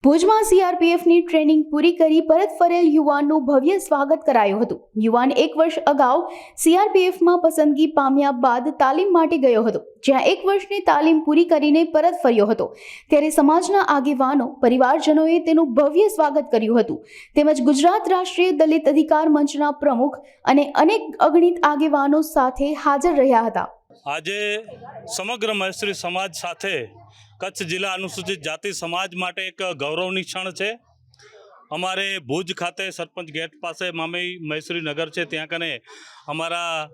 ભુજમાં સીઆરપીએફની ટ્રેનિંગ પૂરી કરી પરત ફરેલ યુવાનનું ભવ્ય સ્વાગત કરાયું હતું। યુવાન 1 વર્ષ અગાઉ સીઆરપીએફમાં પસંદગી પામ્યા બાદ તાલીમ માટે ગયો હતો, જ્યાં 1 વર્ષની તાલીમ પૂરી કરીને પરત ફર્યો હતો। ત્યારે સમાજના આગેવાનો, પરિવારજનોએ તેનું ભવ્ય સ્વાગત કર્યું હતું, તેમજ ગુજરાત રાષ્ટ્રીય દલિત અધિકાર મંચના પ્રમુખ અને અનેક અગણિત આગેવાનો સાથે હાજર રહ્યા હતા। આજે સમગ્ર મહેશ્રી સમાજ સાથે કચ્છ જિલ્લા અનુસૂચિત જાતિ સમાજ માટે એક ગૌરવની ક્ષણ છે। અમારે ભુજ ખાતે સરપંચ ગેટ પાસે મામી મહેશ્રી નગર છે, ત્યાં કને અમારા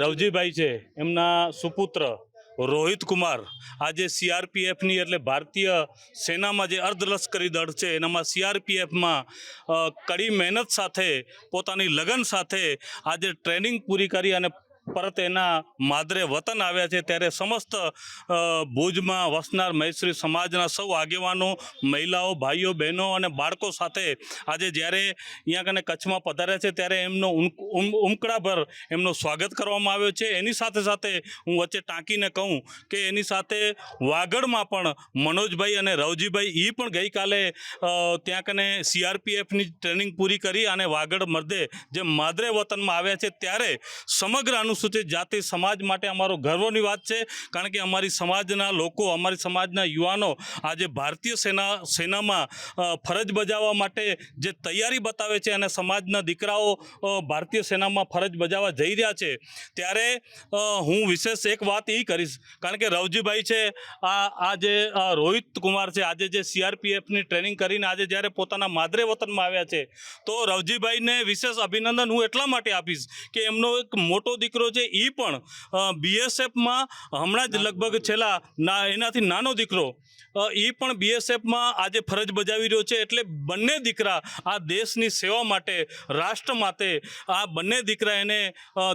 રવજીભાઈ છે, એમના સુપુત્ર રોહિત કુમાર આજે સીઆરપીએફની એટલે ભારતીય સેનામાં જે અર્ધલશ્કરી દળ છે એનામાં સીઆરપીએફમાં કડી મહેનત સાથે પોતાની લગન સાથે આજે ટ્રેનિંગ પૂરી કરી અને પરત એના માદરે વતન આવ્યા છે। ત્યારે સમસ્ત ભુજમાં વસનાર મહેશ્રી સમાજના સૌ આગેવાનો, મહિલાઓ, ભાઈઓ, બહેનો અને બાળકો સાથે આજે જ્યારે અહીંયા કને કચ્છમાં પધાર્યા છે ત્યારે એમનો ઉમકડાભર એમનું સ્વાગત કરવામાં આવ્યો છે। એની સાથે સાથે હું વચ્ચે ટાંકીને કહું કે એની સાથે વાગડમાં પણ મનોજભાઈ અને રવજીભાઈ એ પણ ગઈકાલે ત્યાં કને સીઆરપીએફની ટ્રેનિંગ પૂરી કરી અને વાગડ મર્દે જે માદરે વતનમાં આવ્યા છે, ત્યારે સમગ્ર અનુસૂચિત જાતિ સમાજ માટે અમારો ગર્વની વાત છે, કારણ કે અમારી સમાજના લોકો, અમારી સમાજના યુવાનો આજે ભારતીય સેનામાં ફરજ બજાવવા માટે જે તૈયારી બતાવે છે અને સમાજના દીકરાઓ ભારતીય સેનામાં ફરજ બજાવવા જઈ રહ્યા છે। ત્યારે હું વિશેષ એક વાત એ કરીશ, કારણ કે રવજીભાઈ છે, આ જે રોહિત કુમાર છે, આજે જે સીઆરપીએફની ટ્રેનિંગ કરીને આજે જ્યારે પોતાના માદરે વતનમાં આવ્યા છે, તો રવજીભાઈને વિશેષ અભિનંદન હું એટલા માટે આપીશ કે એમનો એક મોટો દીકરો છે એ પણ બીએસએફમાં હમણાં જ લગભગ છેલ્લા એનાથી નાનો દીકરો એ પણ બીએસએફમાં આજે ફરજ બજાવી રહ્યો છે। એટલે બંને દીકરા આ દેશની સેવા માટે, રાષ્ટ્ર માટે આ બંને દીકરા એને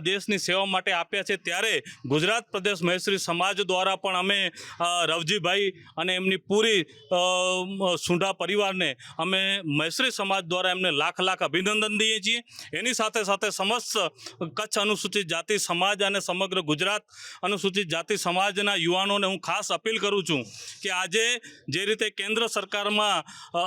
દેશની સેવા માટે આપ્યા છે। ત્યારે ગુજરાત પ્રદેશ મહેશ્રી સમાજ દ્વારા પણ અમે રવજીભાઈ અને એમની પૂરી સુંઢા પરિવારને અમે મહેશ્રી સમાજ દ્વારા એમને લાખ લાખ અભિનંદન દઈએ છીએ। એની સાથે સાથે સમસ્ત કચ્છ અનુસૂચિત જાતિ સમાજ અને સમગ્ર ગુજરાત અનુસૂચિત જાતિ સમાજના યુવાનોને હું ખાસ અપીલ કરું છું કે આજે જે રીતે કેન્દ્ર સરકારમાં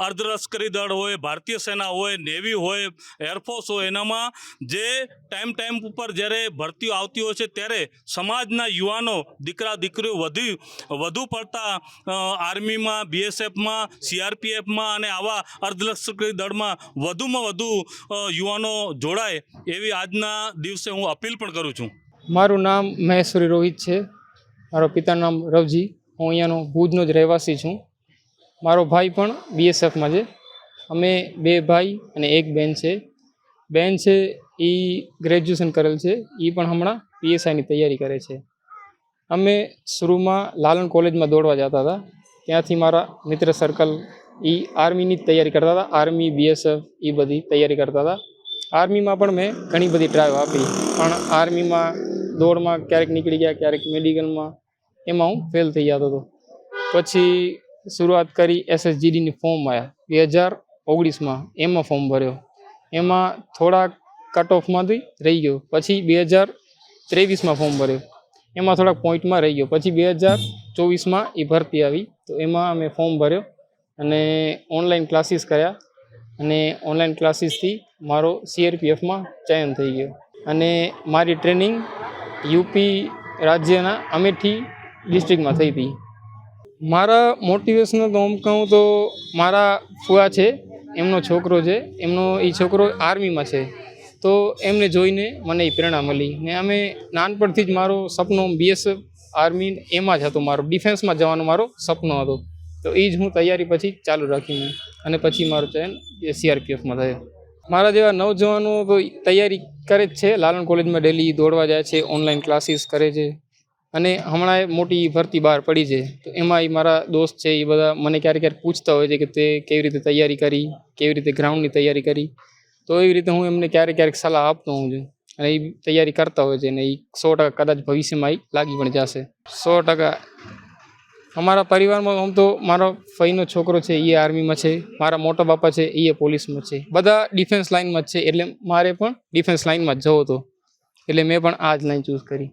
અર્ધલશ્કરી દળ હોય, ભારતીય સેના હોય, નેવી હોય, એરફોર્સ હોય, એનામાં જે ટાઈમ ઉપર જ્યારે ભરતીઓ આવતી હોય છે ત્યારે સમાજના યુવાનો, દીકરા દીકરીઓ વધુ પડતા આર્મીમાં, બીએસએફમાં, સીઆરપીએફમાં અને આવા અર્ધલશ્કરી દળમાં વધુમાં વધુ યુવાનો જોડાય એવી આજના દિવસે હું અપીલ પણ કરું છું। મારું નામ મહેશ્વરી રોહિત છે, મારો પિતાનું નામ રવજી, હું અહીંયાનો ભુજનો જ રહેવાસી છું। મારો ભાઈ પણ બીએસએફમાં છે। અમે 2 ભાઈ અને 1 બેન છે। બેન છે એ ગ્રેજ્યુએશન કરેલ છે, એ પણ હમણાં પીએસઆઈની તૈયારી કરે છે। અમે શરૂમાં લાલન કોલેજમાં દોડવા જતા હતા, ત્યાંથી મારા મિત્ર સર્કલ એ આર્મીની જ તૈયારી કરતા હતા, આર્મી, બીએસએફ એ બધી તૈયારી કરતા હતા। આર્મીમાં પણ મેં ઘણી બધી ટ્રાય આપી, પણ આર્મીમાં દોડમાં ક્યારેક નીકળી ગયા, ક્યારેક મેડિકલમાં, એમાં હું ફેલ થઈ જતો હતો। પછી શરૂઆત કરી એસએસજીડીની ફોર્મ આવ્યા 2019માં, એમાં ફોર્મ ભર્યો, એમાં થોડા કટ ઓફમાંથી રહી ગયો। પછી 2023માં ફોર્મ ભર્યો, એમાં થોડાક પોઈન્ટમાં રહી ગયો। પછી 2024માં એ ભરતી આવી, તો એમાં અમે ફોર્મ ભર્યો અને ઓનલાઈન ક્લાસીસ કર્યા, અને ઓનલાઈન ક્લાસીસથી મારો સીઆરપીએફમાં ચયન થઈ ગયો। અને મારી ટ્રેનિંગ યુપી રાજ્યના અમેઠી ડિસ્ટ્રિક્ટમાં થઈ હતી। મારા મોટિવેશનલ તો આમ કહું તો મારા ફુવા છે, એમનો છોકરો છે, એ છોકરો આર્મીમાં છે, તો એમને જોઈને મને એ પ્રેરણા મળી ને અમે નાનપણથી જ મારો સપનો બીએસએફ, આર્મી એમાં જ હતો, મારો ડિફેન્સમાં જવાનો મારો સપનો હતો, તો એ જ હું તૈયારી પછી ચાલુ રાખીને અને પછી મારો ચયન સીઆરપીએફમાં થયો। મારા જેવા નવજવાનો તો તૈયારી કરે જ છે, લાલન કોલેજમાં ડેલી દોડવા જાય છે, ઓનલાઈન ક્લાસીસ કરે છે, અને હમણાં મોટી ભરતી બહાર પડી છે, તો એમાં એ મારા દોસ્ત છે, એ બધા મને ક્યારેક પૂછતા હોય છે કે તે કેવી રીતે તૈયારી કરી, કેવી રીતે ગ્રાઉન્ડની તૈયારી કરી, તો એવી રીતે હું એમને ક્યારેક સલાહ આપતો હોઉં છું, અને એ તૈયારી કરતા હોય છે, અને એ 100% કદાચ ભવિષ્યમાં એ લાગી પણ જશે 100%। અમારા પરિવારમાં આમ તો મારો ફઈનો છોકરો છે એ આર્મીમાં છે, મારા મોટા બાપા છે એ પોલીસમાં છે, બધા ડિફેન્સ લાઇનમાં જ છે, એટલે મારે પણ ડિફેન્સ લાઇનમાં જ જવો હતો, એટલે મેં પણ આ જ લાઈન ચૂઝ કરી।